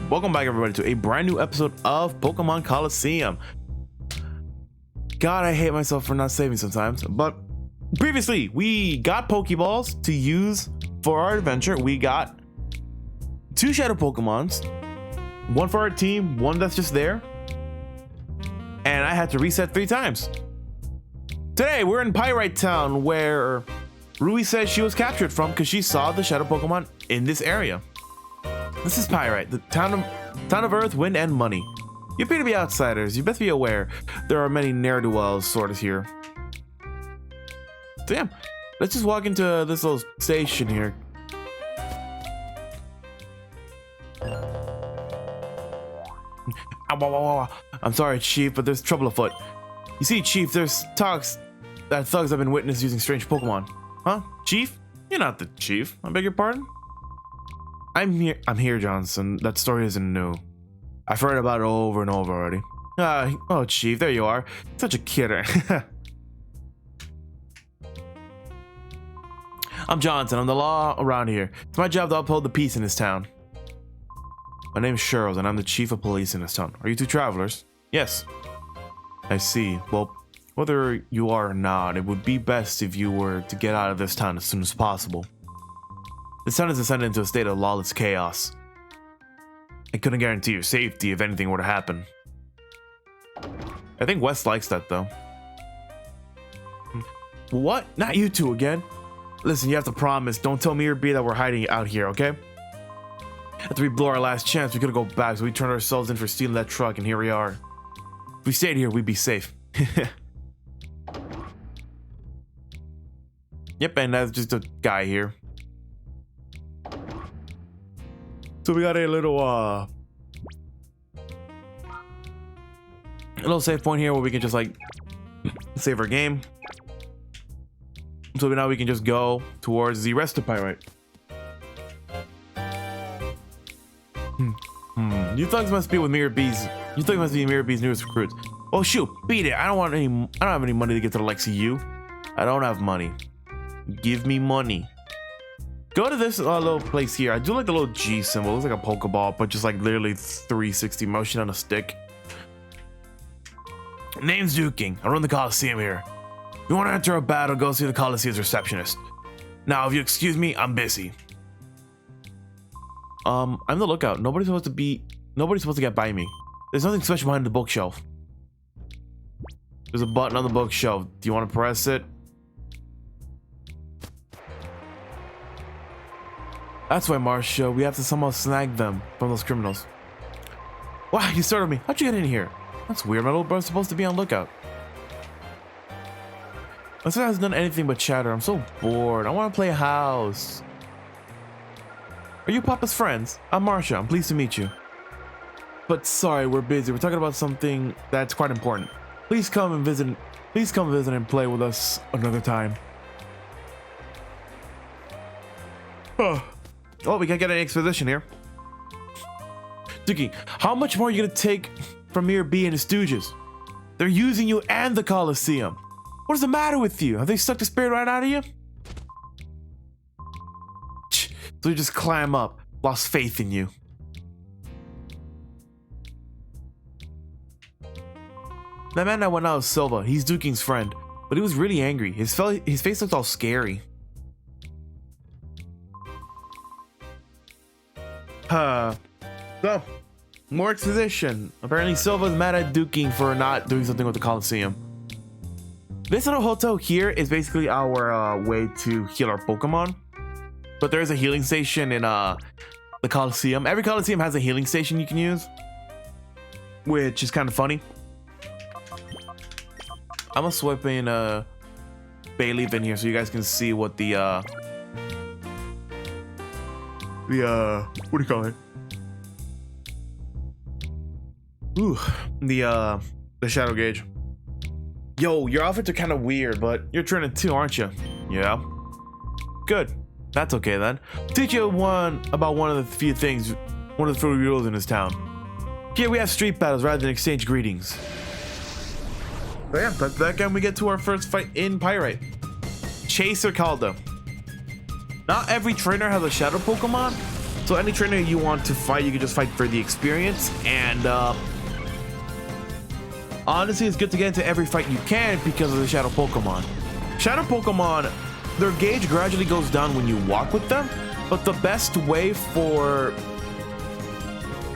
Welcome back, everybody, to a brand new episode of Pokemon Colosseum. God, I hate myself for not saving sometimes. But previously, we got Pokeballs to use for our adventure. We got 2 Shadow Pokemons, 1 for our team, 1 that's just there. And I had to reset 3 times. Today, we're in Pyrite Town, where Rui says she was captured from because she saw the Shadow Pokemon in this area. This is Pyrite, the town of Earth, Wind, and Money. You appear to be outsiders. You best be aware there are many ne'er-do-wells sort of here. Damn, let's just walk into this little station here. I'm sorry, Chief, but there's trouble afoot. You see, Chief, there's talks that thugs have been witnessed using strange Pokemon. Huh? Chief? You're not the Chief. I beg your pardon? I'm here, Johnson. That story isn't new. I've heard about it over and over already. Oh, Chief, there you are. Such a kidder. I'm Johnson. I'm the law around here. It's my job to uphold the peace in this town. My name's Sherles, and I'm the chief of police in this town. Are you 2 travelers? Yes. I see. Well, whether you are or not, it would be best if you were to get out of this town as soon as possible. This town has descended into a state of lawless chaos. I couldn't guarantee your safety if anything were to happen. I think Wes likes that, though. What? Not you 2 again? Listen, you have to promise. Don't tell me or B that we're hiding out here, okay? After we blow our last chance, we could go back, so we turned ourselves in for stealing that truck, and here we are. If we stayed here, we'd be safe. Yep, and that's just a guy here. So we got a little save point here where we can just like save our game. So now we can just go towards the rest of Pyrite. You thugs must be with Mirror B's. You thugs must be Mirror B's newest recruits. Oh shoot, beat it! I don't have any money to get to the likes of you. I don't have money. Give me money. Go to this little place here. I do like the little G symbol. It looks like a Pokeball, but just like literally 360 motion on a stick. Name's Duking. I run the Colosseum here. You want to enter a battle, go see the Colosseum's receptionist. Now, if you excuse me, I'm busy. I'm the lookout. Nobody's supposed to get by me. There's nothing special behind the bookshelf. There's a button on the bookshelf. Do you want to press it? That's why, Marcia, we have to somehow snag them from those criminals. Wow, you startled me. How'd you get in here? That's weird. My little brother's supposed to be on lookout. My son hasn't done anything but chatter. I'm so bored. I want to play house. Are you Papa's friends? I'm Marcia. I'm pleased to meet you. But sorry, we're busy. We're talking about something that's quite important. Please come visit and play with us another time. Oh, we can't get any exposition here. Duki, how much more are you gonna take from Mirror B and his stooges? They're using you and the Colosseum. What is the matter with you? Have they sucked the spirit right out of you? So you just climb up. Lost faith in you. That man that went out was Silva. He's Duking's friend. But he was really angry. His face looked all scary. So, more exposition. Apparently Silva's mad at Duking for not doing something with the Colosseum. This little hotel here is basically our way to heal our Pokemon. But there is a healing station in the Colosseum. Every Colosseum has a healing station you can use, which is kind of funny. I'm gonna swipe in Bayleaf in here so you guys can see what the what do you call it? Ooh, the shadow gauge. Yo, your outfits are kind of weird, but you're trending too, aren't you? Yeah. Good. That's okay then. Teach you one of the few rules in this town. Here we have street battles rather than exchange greetings. But yeah, that's that game. We get to our first fight in Pyrite. Chaser Caldo. Not every trainer has a shadow Pokemon, So any trainer you want to fight, you can just fight for the experience. And honestly, it's good to get into every fight you can because of the shadow Pokemon. Shadow Pokemon, their gauge gradually goes down when you walk with them, but the best way for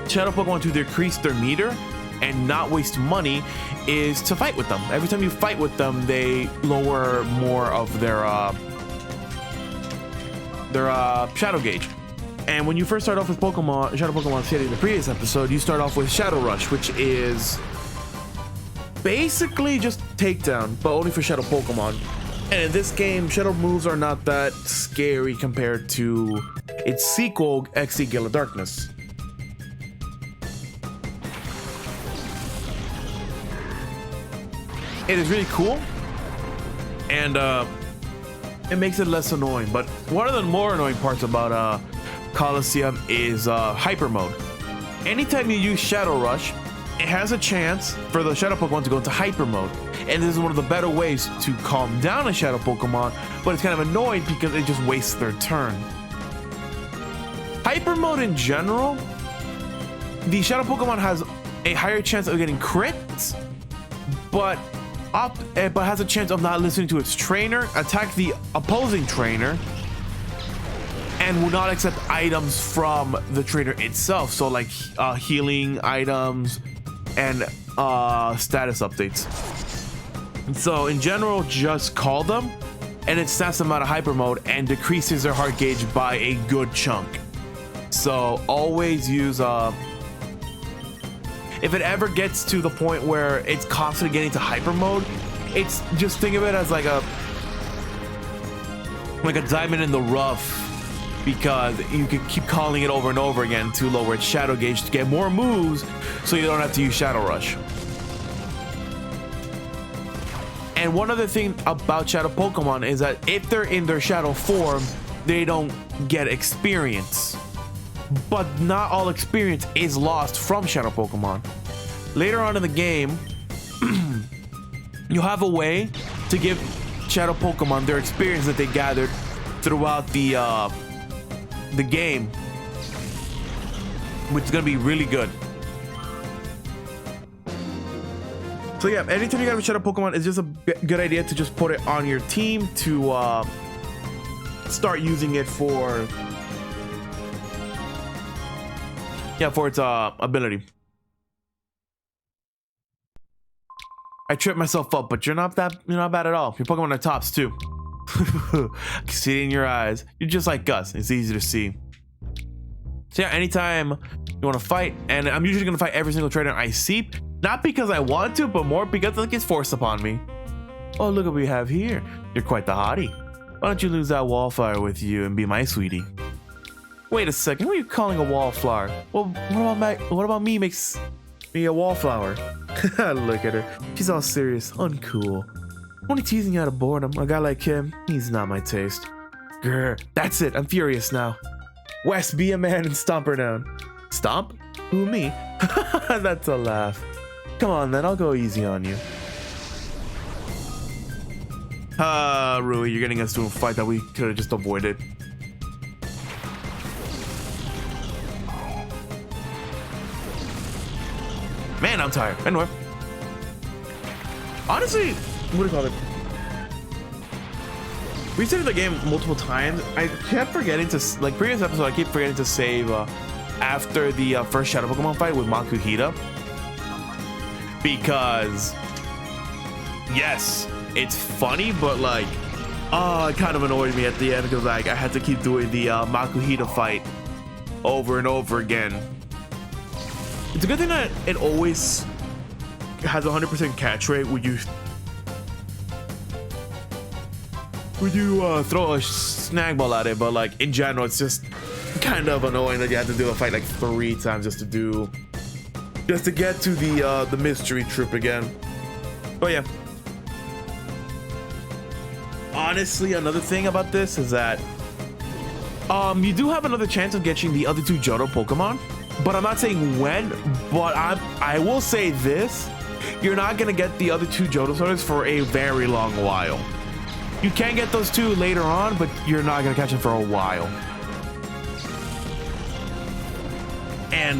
shadow Pokemon to decrease their meter and not waste money is to fight with them. Every time you fight with them, they lower more of their shadow gauge. And when you first start off with Pokemon, shadow Pokemon in the previous episode, you start off with Shadow Rush, which is basically just takedown, but only for shadow Pokemon. And in this game, shadow moves are not that scary compared to its sequel, XD Gale of Darkness. It is really cool, and it makes it less annoying. But one of the more annoying parts about Colosseum is hyper mode. Anytime you use Shadow Rush, it has a chance for the shadow Pokemon to go into hyper mode, and this is one of the better ways to calm down a shadow Pokemon, but it's kind of annoying because it just wastes their turn. Hyper mode in general, the shadow Pokemon has a higher chance of getting crits, but has a chance of not listening to its trainer, attack the opposing trainer, and will not accept items from the trainer itself. So like healing items and status updates. So in general, just call them and it snaps them out of hyper mode and decreases their heart gauge by a good chunk. So always use if it ever gets to the point where it's constantly getting to hyper mode, it's just think of it as like a diamond in the rough, because you can keep calling it over and over again to lower its shadow gauge to get more moves, so you don't have to use Shadow Rush. And one other thing about shadow Pokemon is that if they're in their shadow form, they don't get experience. But not all experience is lost from shadow Pokemon. Later on in the game, you'll have a way to give shadow Pokemon their experience that they gathered throughout the game, which is gonna be really good. So yeah, anytime you got a shadow Pokemon, it's just a good idea to just put it on your team to start using it for its ability. I tripped myself up, but you're not bad at all. Your Pokemon are tops too. I can see it in your eyes. You're just like us. It's easy to see. So yeah, anytime you want to fight, and I'm usually gonna fight every single trainer I see, not because I want to, but more because like it's forced upon me. Oh, look what we have here. You're quite the hottie. Why don't you lose that wallflower with you and be my sweetie? Wait a second, what are you calling a wallflower? Well, what about me makes me a wallflower? Look at her. She's all serious. Uncool. I'm only teasing you out of boredom. A guy like him, he's not my taste. Grr, that's it. I'm furious now. Wes, be a man and stomp her down. Stomp? Who, me? That's a laugh. Come on then, I'll go easy on you. Rui, you're getting us to a fight that we could have just avoided. Man, I'm tired. Anyway. Honestly, what do you call it? We saved the game multiple times. I kept forgetting to, like previous episode, I keep forgetting to save after the first Shadow Pokemon fight with Makuhita. Because, yes, it's funny, but like, it kind of annoyed me at the end because like I had to keep doing the Makuhita fight over and over again. It's a good thing that it always has 100% catch rate when you throw a snag ball at it, but like in general, it's just kind of annoying that you have to do the fight like 3 times just to get to the mystery trip again. But yeah, honestly, another thing about this is that you do have another chance of getting the other 2 Johto Pokemon, but I'm not saying when, but I will say this: you're not gonna get the other 2 Johto Swords for a very long while. You can get those 2 later on, but you're not gonna catch them for a while. And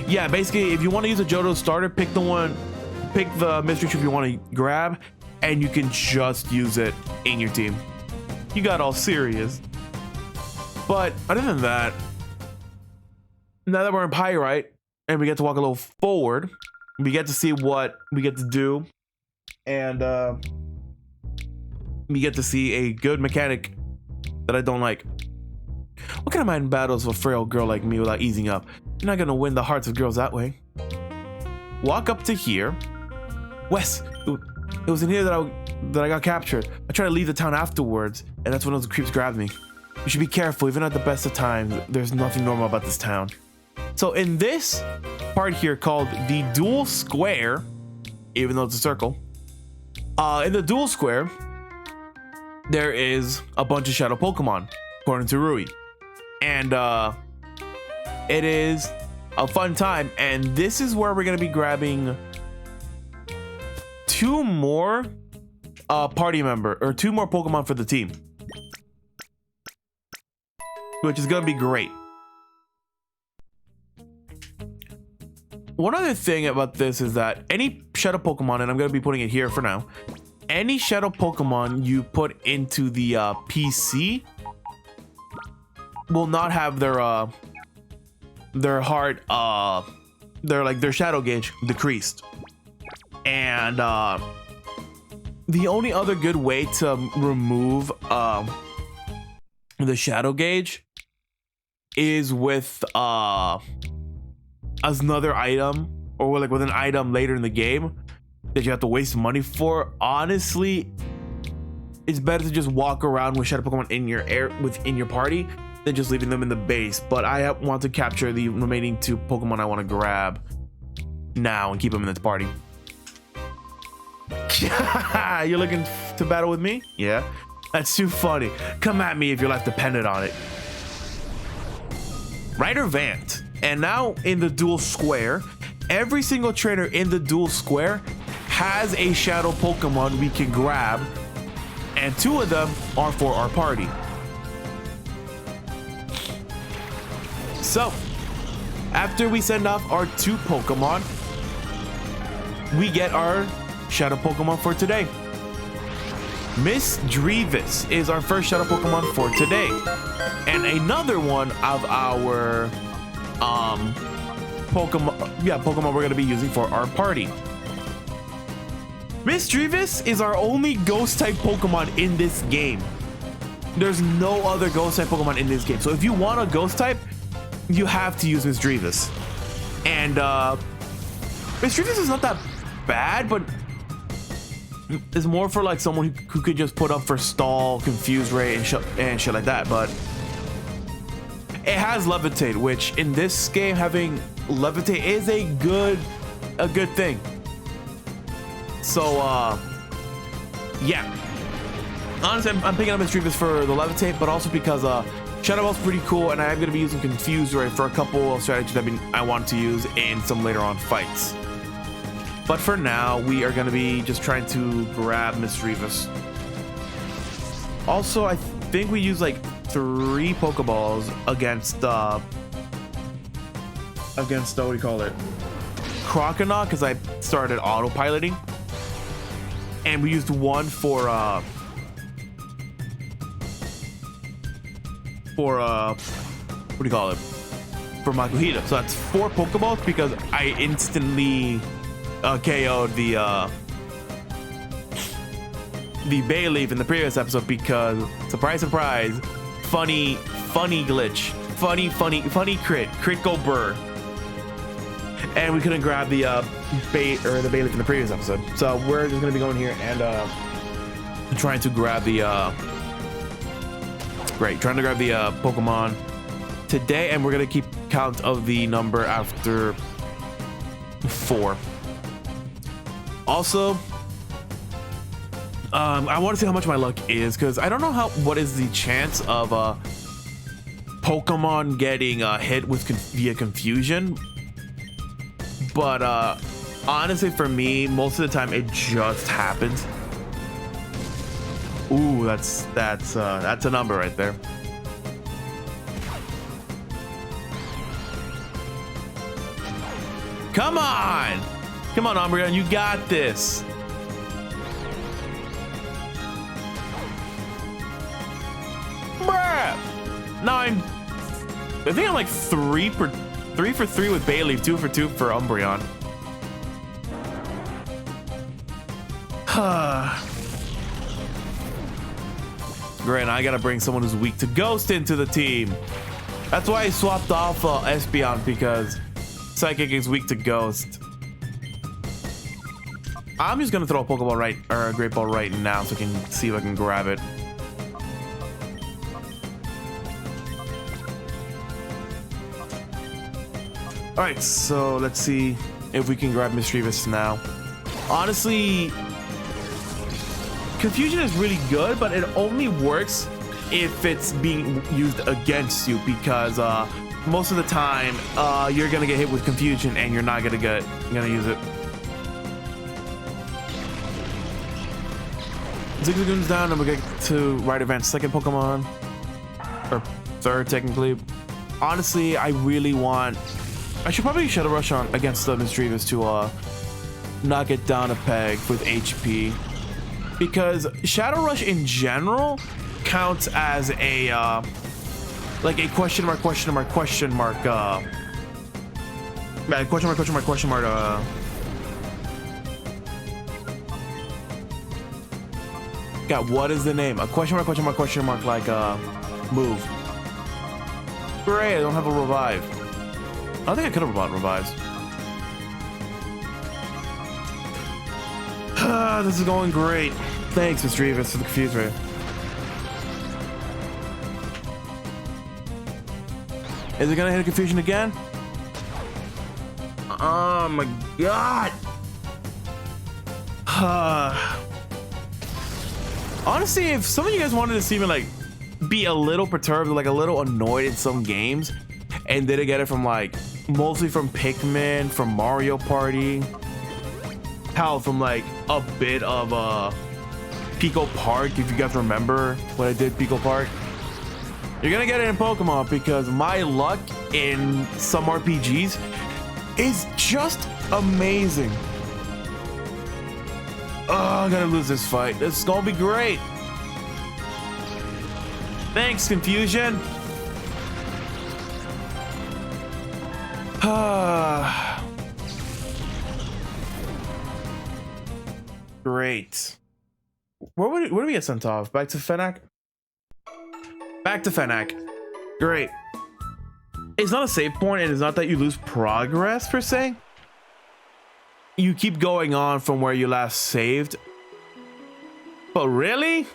yeah, basically, if you want to use a Johto starter, pick the mystery trip you want to grab, and you can just use it in your team. You got all serious. But other than that, now that we're in Pyrite and we get to walk a little forward, we get to see what we get to do, and we get to see a good mechanic that I don't like. What kind of mind battles a frail girl like me without easing up? You're not gonna win the hearts of girls that way. Walk up to here. Wes, it was in here that I got captured. I tried to leave the town afterwards, and that's when those creeps grabbed me. You should be careful, even at the best of times. There's nothing normal about this town. So in this part here called the dual square, even though it's a circle, in the dual square, there is a bunch of shadow Pokemon, according to Rui. And it is a fun time. And this is where we're going to be grabbing 2 more two more Pokemon for the team, which is going to be great. One other thing about this is that any shadow Pokemon, and I'm going to be putting it here for now, any shadow Pokemon you put into the PC will not have their shadow gauge decreased. And the only other good way to remove the shadow gauge is with another item, or like with an item later in the game that you have to waste money for. Honestly, it's better to just walk around with shadow Pokemon within your party than just leaving them in the base. But I want to capture the remaining 2 Pokemon I want to grab now and keep them in the party. You're looking to battle with me? Yeah, that's too funny. Come at me if your life depended on it. Ryder Vant. And now in the dual square, every single trainer in the dual square has a shadow Pokemon we can grab, and 2 of them are for our party. So after we send off our 2 Pokemon, we get our shadow Pokemon for today. Miss Drevis is our first shadow Pokemon for today, and another one of our Pokemon we're going to be using for our party. Miss Drevis is our only ghost type Pokemon in this game. There's no other ghost type Pokemon in this game, so if you want a ghost type, you have to use Miss Drevis. And Miss Drevis is not that bad, but it's more for like someone who could just put up for stall, confuse ray, and shit like that. But it has levitate, which in this game having levitate is a good thing. So yeah, honestly, I'm picking up Miss Drevis for the levitate, but also because Shadow Ball's pretty cool, and I am going to be using confuse ray for a couple of strategies that I want to use in some later on fights. But for now, we are going to be just trying to grab Miss Drevis. Also, I think we use like 3 Pokeballs against what do you call it? Croconaw, because I started autopiloting. And we used 1 for what do you call it? For Makuhita. So that's 4 Pokeballs because I instantly KO'd the Bayleaf in the previous episode because, surprise, surprise, funny glitch, funny crit go burr, and we couldn't grab the Bayleaf in the previous episode. So we're just gonna be going here and trying to grab the Pokemon today, and we're gonna keep count of the number after 4. Also, I want to see how much my luck is, because I don't know what is the chance of Pokemon getting hit with via confusion, but honestly, for me, most of the time it just happens. Ooh, that's a number right there. Come on. Come on, Umbreon. You got this. Bruh. Now I think I'm like 3 for 3 with Bayleaf, 2 for 2 for Umbreon. Great, now I gotta bring someone who's weak to Ghost into the team. That's why I swapped off Espeon, because Psychic is weak to Ghost. I'm just gonna throw a Pokeball right, or a Great Ball right now, so I can see if I can grab it. All right, so let's see if we can grab Mischievous now. Honestly, Confusion is really good, but it only works if it's being used against you, because most of the time you're gonna get hit with Confusion and you're not gonna use it. Zigzagoon's down, and we get to Right Advance, second Pokemon, or third technically. Honestly, I really want. I should probably Shadow Rush on against the Mischievous to knock it down a peg with HP, because Shadow Rush in general counts as a like a question mark God, what is the name? A question mark like move. Great, I don't have a revive. I think I could have bought revives. This is going great. Thanks, Mischievous, for the Confuse Ray. Is it gonna hit a Confusion again? Oh my god! Honestly, if some of you guys wanted to see me like be a little perturbed, like a little annoyed in some games, and didn't get it from like mostly from Pikmin, from Mario Party, hell, from like a bit of Pico Park, if you guys remember when I did Pico Park, you're gonna get it in Pokemon, because my luck in some RPGs is just amazing. Oh, I'm gonna lose this fight. This is gonna be great. Thanks, Confusion. Great. Where do we get sent off? Back to Fennec? Back to Fennec. Great. It's not a save point, and it's not that you lose progress per se. You keep going on from where you last saved. But really?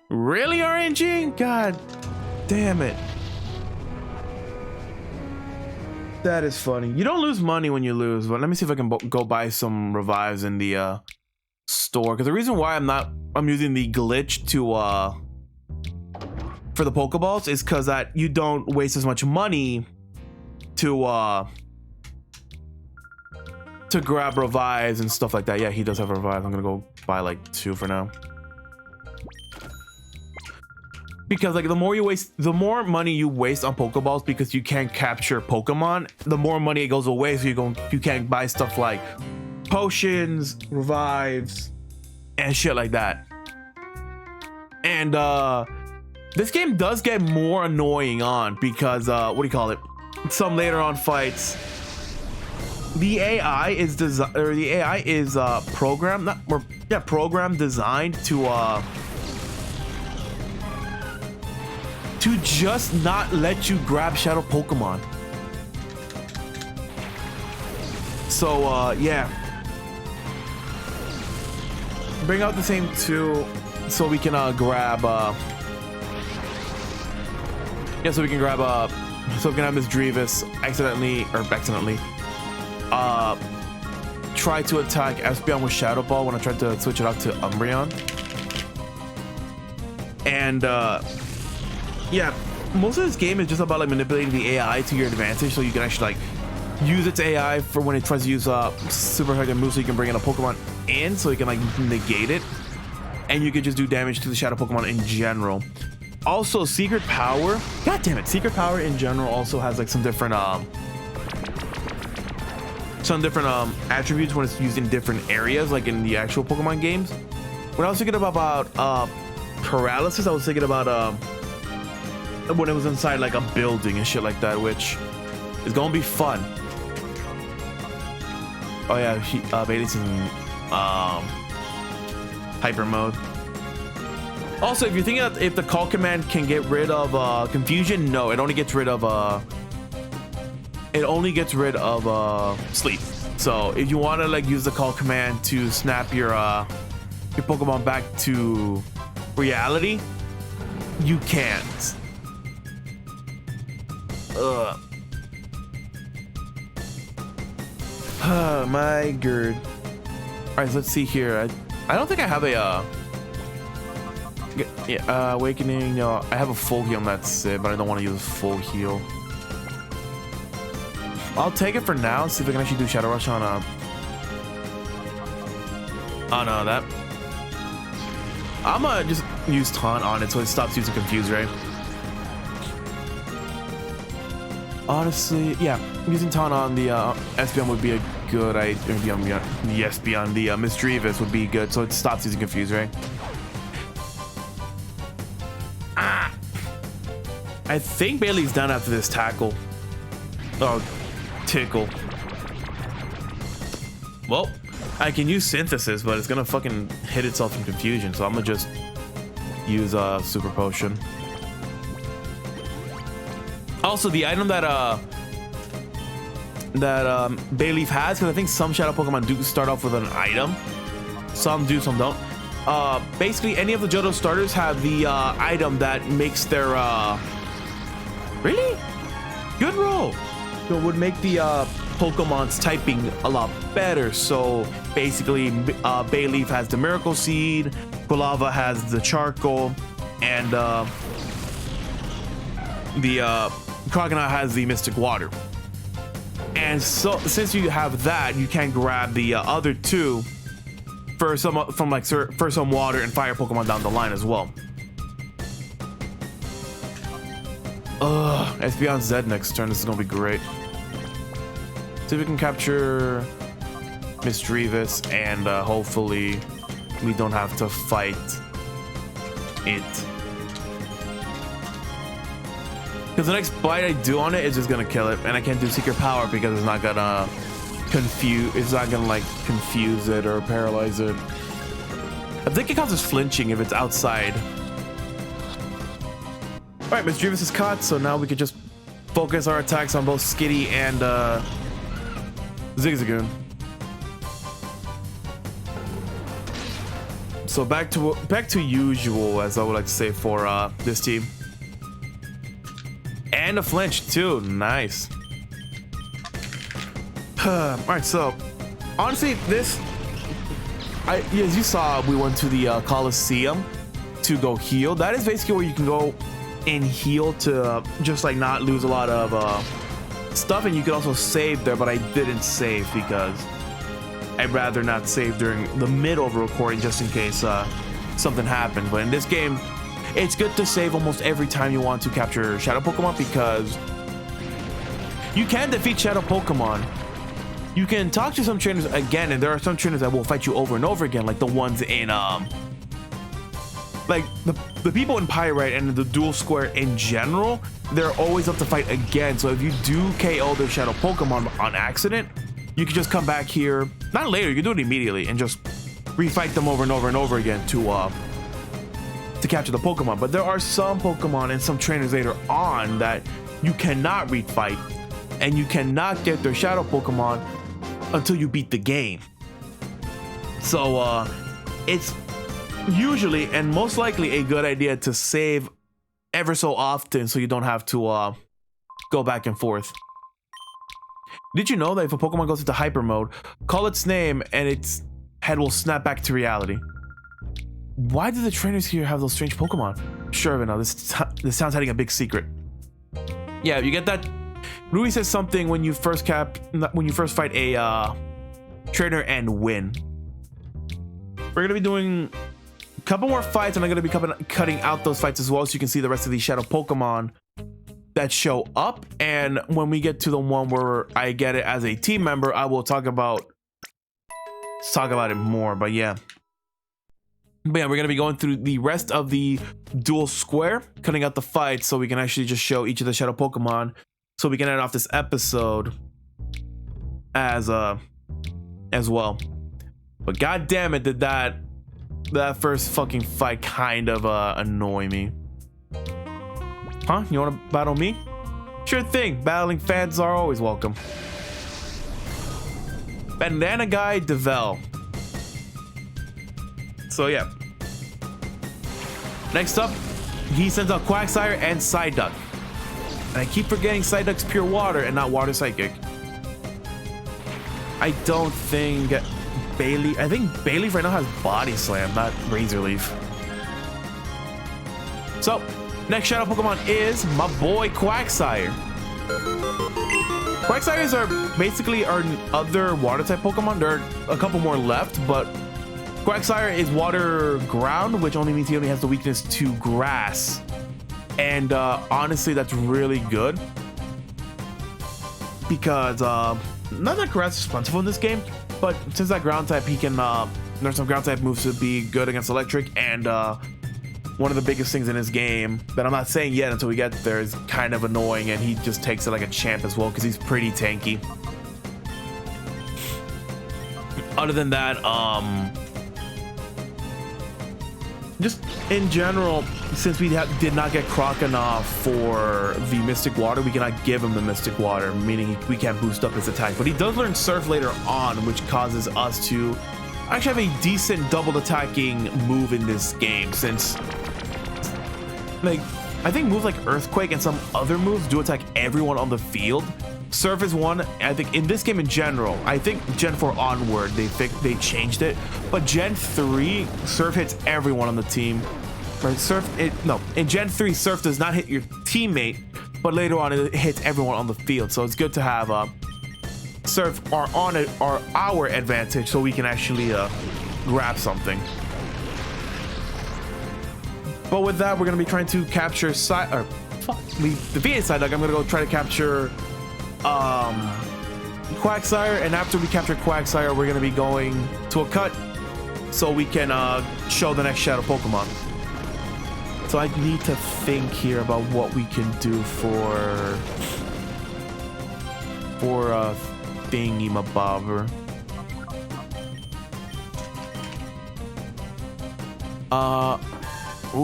Really, RNG? God damn it. That is funny. You don't lose money when you lose, but let me see if I can go buy some revives in the store. Because the reason why I'm using the glitch to for the Pokeballs is because that you don't waste as much money to grab revives and stuff like that. Yeah, he does have a revive. I'm gonna go buy like 2 for now. Because like the more money you waste on Pokeballs because you can't capture Pokemon, the more money it goes away. So you can't buy stuff like potions, revives, and shit like that. And this game does get more annoying on because what do you call it? Some later on fights, the AI is programmed, programmed, designed to just not let you grab Shadow Pokemon. So yeah, bring out the same 2 so we can grab so we can have Miss Drevis accidentally try to attack Espeon with Shadow Ball when I tried to switch it out to Umbreon. And yeah, most of this game is just about like manipulating the AI to your advantage, so you can actually like use its AI for when it tries to use super effective moves, so you can bring in a Pokemon in, so you can like negate it, and you can just do damage to the Shadow Pokemon in general. Also, Secret Power, god damn it, Secret Power in general also has like some different some different attributes when it's used in different areas, like in the actual Pokemon games. When I was thinking about paralysis, I was thinking about when it was inside like a building and shit like that, which is gonna be fun. Oh yeah, Bailey's in hyper mode. Also, if you're thinking that if the call command can get rid of confusion, no, it only gets rid of sleep. So if you want to like use the call command to snap your Pokemon back to reality, you can't. Ugh. My god. Alright, let's see here. I don't think I have a awakening. No, I have a full heal, and that's it, but I don't want to use a full heal. I'll take it for now and see if I can actually do Shadow Rush on that. I'm gonna just use Taunt on it so it stops using Confuse, right? Honestly, yeah, using Taunt on the Espeon would be a good idea. The Espeon, the Misdreavus would be good, so it stops using Confuse, right? I think Bailey's done after this tackle. Oh, tickle. Well, I can use Synthesis, but it's gonna fucking hit itself in confusion, so I'm gonna just use Super Potion. Also, the item that Bayleaf has, because I think some Shadow Pokemon do start off with an item. Some do, some don't. Basically, any of the Johto starters have the item that makes their really good roll. So it would make the Pokemon's typing a lot better. So basically, Bayleaf has the Miracle Seed, Quilava has the Charcoal, and the Crocodile has the Mystic Water. And so since you have that, you can grab the other two for some water and fire Pokemon down the line as well. Espeon's dead next turn. This is gonna be great. See if we can capture Misdreavus, and hopefully we don't have to fight it. Because the next bite I do on it is just gonna kill it, and I can't do Secret Power because it's not gonna confuse. It's not gonna like confuse it or paralyze it. I think it causes flinching if it's outside. All right, Misdreavus is caught, so now we can just focus our attacks on both Skitty and Zigzagoon. So back to usual, as I would like to say, for this team. And a flinch too, nice. All right, so honestly, as you saw, we went to the Colosseum to go heal. That is basically where you can go and heal to just like not lose a lot of stuff, and you can also save there, but I didn't save because I'd rather not save during the middle of a recording just in case something happened. But in this game, it's good to save almost every time you want to capture Shadow Pokemon, because you can defeat Shadow Pokemon. You can talk to some trainers again, and there are some trainers that will fight you over and over again, like the ones in like the people in Pyrite and the Dual Square in general. They're always up to fight again. So if you do KO their Shadow Pokemon on accident, you can just come back here, not later, you can do it immediately and just refight them over and over and over again to capture the Pokemon. But there are some Pokemon and some trainers later on that you cannot refight, and you cannot get their Shadow Pokemon until you beat the game. So it's usually and most likely a good idea to save ever so often so you don't have to go back and forth. Did you know that if a Pokemon goes into hyper mode, call its name and its head will snap back to reality? Why do the trainers here have those strange Pokemon? Sure, but no, this sounds hiding a big secret. Yeah, you get that. Rui says something when you first fight a trainer and win. We're gonna be doing a couple more fights, and I'm gonna be cutting out those fights as well, so you can see the rest of these Shadow Pokemon that show up, and when we get to the one where I get it as a team member, I will talk about it more. But yeah, we're gonna be going through the rest of the dual square, cutting out the fight so we can actually just show each of the shadow Pokemon, so we can end off this episode as well. But god damn it, did that first fucking fight kind of annoy me. Huh? You want to battle me? Sure thing. Battling fans are always welcome. Bandana Guy Devel. So yeah. Next up, he sends out Quagsire and Psyduck. And I keep forgetting Psyduck's pure water and not water psychic. I don't think Bailey. I think Bailey right now has Body Slam, not Razor Leaf. So, next shadow Pokemon is my boy Quagsire. Quagsires are basically our other water type Pokemon. There are a couple more left, but Quagsire is water ground, which only means he only has the weakness to grass. And honestly, that's really good because not that grass is plentiful in this game, but since that ground type, he can there's some ground type moves to be good against electric. And one of the biggest things in this game that I'm not saying yet until we get there is kind of annoying, and he just takes it like a champ as well because he's pretty tanky. Other than that, just in general, since we did not get Croconaw for the Mystic Water, we cannot give him the Mystic Water, meaning we can't boost up his attack. But he does learn Surf later on, which causes us to actually have a decent double attacking move in this game, since like I think moves like Earthquake and some other moves do attack everyone on the field. Surf is one. I think in this game in general, I think Gen 4 onward they changed it, but Gen 3 Surf hits everyone on the team. Right? In Gen 3 Surf does not hit your teammate, but later on it hits everyone on the field. So it's good to have Surf our advantage, so we can actually grab something. But with that, we're gonna be trying to capture we defeated Psyduck. I'm gonna go try to capture Quagsire, and after we capture Quagsire, we're gonna be going to a cut so we can show the next shadow Pokemon. So I need to think here about what we can do for Thingy Mabobber.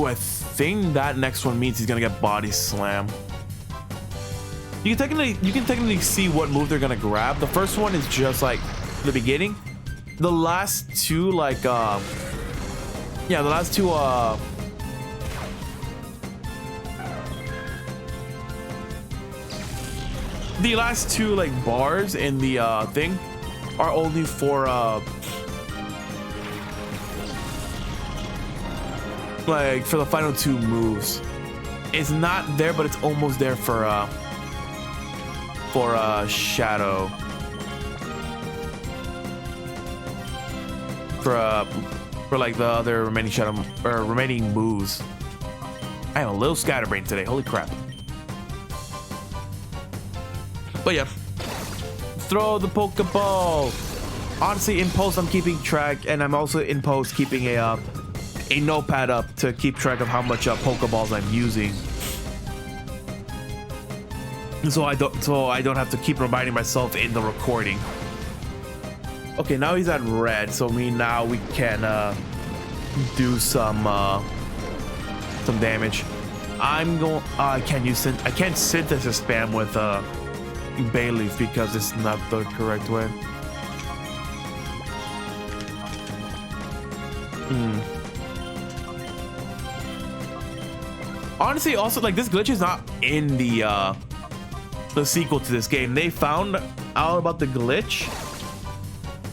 I think that next one means he's gonna get Body Slam. You can technically see what move they're gonna grab. The first one is just like the beginning. The last two, like the last two like bars in the thing are only for like for the final two moves. It's not there, but it's almost there for Shadow. For like the other remaining Shadow or remaining moves. I am a little scatterbrained today. Holy crap. But yeah, throw the Pokeball. Honestly, in post I'm keeping track, and I'm also in post keeping a notepad up to keep track of how much Pokeballs I'm using, so I don't have to keep reminding myself in the recording. Okay, now he's at red, so we can do some damage. I can't synthesis spam with Bayleaf because it's not the correct way. Honestly, also, like, this glitch is not in the sequel to this game. They found out about the glitch,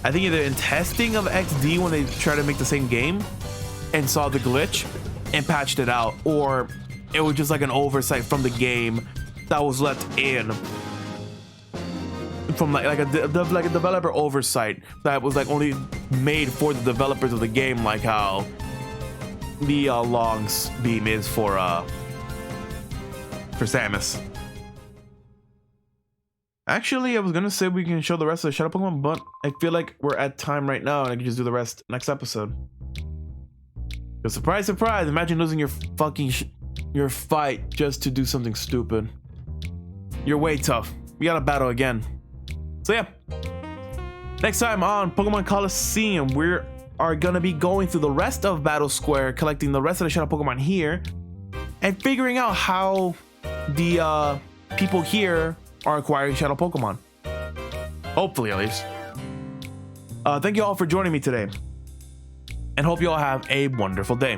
I think either in testing of XD when they tried to make the same game and saw the glitch and patched it out, or it was just like an oversight from the game that was left in from like a developer oversight that was like only made for the developers of the game, like how the Long's beam is for Samus. Actually, I was gonna say we can show the rest of the shadow Pokemon, but I feel like we're at time right now, and I can just do the rest next episode. Because surprise, surprise! Imagine losing your fucking your fight just to do something stupid. You're way tough. We gotta battle again. So yeah. Next time on Pokemon Colosseum, we are gonna be going through the rest of Battle Square, collecting the rest of the shadow Pokemon here, and figuring out how the people here are acquiring shadow Pokemon. Hopefully, at least. Thank you all for joining me today, and hope you all have a wonderful day.